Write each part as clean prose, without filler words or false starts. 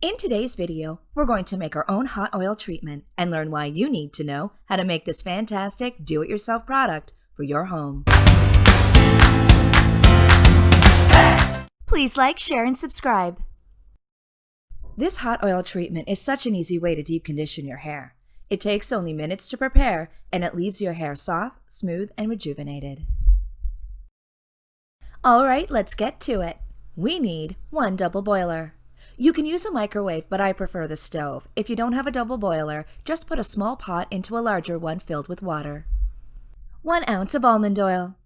In today's video, we're going to make our own hot oil treatment and learn why you need to know how to make this fantastic do-it-yourself product for your home. Please like, share, and subscribe. This hot oil treatment is such an easy way to deep condition your hair. It takes only minutes to prepare, and it leaves your hair soft, smooth, and rejuvenated. Alright, let's get to it. We need 1 double boiler. You can use a microwave, but I prefer the stove. If you don't have a double boiler, just put a small pot into a larger one filled with water. 1 ounce of almond oil.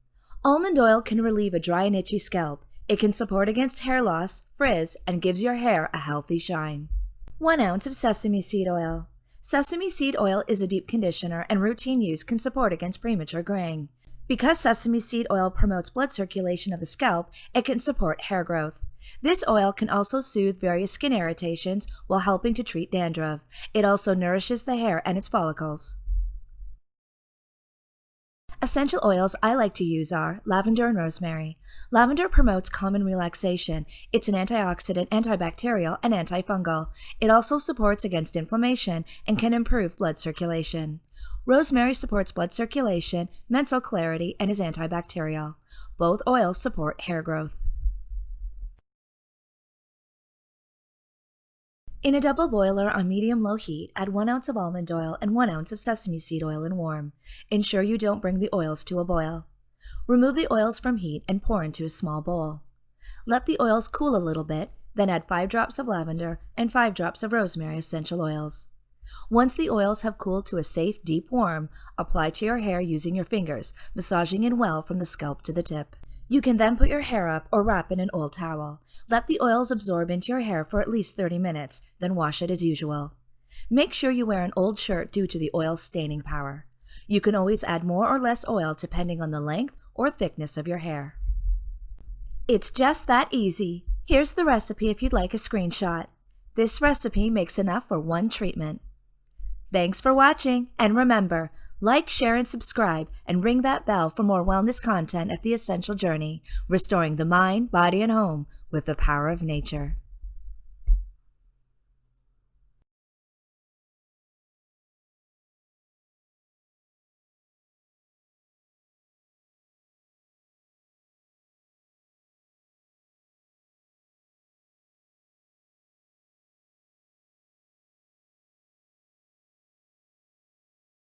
Almond oil can relieve a dry and itchy scalp. It can support against hair loss, frizz, and gives your hair a healthy shine. 1 ounce of sesame seed oil. Sesame seed oil is a deep conditioner, and routine use can support against premature graying. Because sesame seed oil promotes blood circulation of the scalp, it can support hair growth. This oil can also soothe various skin irritations while helping to treat dandruff. It also nourishes the hair and its follicles. Essential oils I like to use are lavender and rosemary. Lavender promotes calm and relaxation. It's an antioxidant, antibacterial, and antifungal. It also supports against inflammation and can improve blood circulation. Rosemary supports blood circulation, mental clarity, and is antibacterial. Both oils support hair growth. In a double boiler on medium-low heat, add 1 ounce of almond oil and 1 ounce of sesame seed oil and warm. Ensure you don't bring the oils to a boil. Remove the oils from heat and pour into a small bowl. Let the oils cool a little bit, then add 5 drops of lavender and 5 drops of rosemary essential oils. Once the oils have cooled to a safe, deep warm, apply to your hair using your fingers, massaging in well from the scalp to the tip. You can then put your hair up or wrap in an old towel. Let the oils absorb into your hair for at least 30 minutes, then wash it as usual. Make sure you wear an old shirt due to the oil's staining power. You can always add more or less oil depending on the length or thickness of your hair. It's just that easy. Here's the recipe if you'd like a screenshot. This recipe makes enough for 1 treatment. Thanks for watching, and remember, like, share, and subscribe, and ring that bell for more wellness content of the Essential Journey, restoring the mind, body, and home with the power of nature.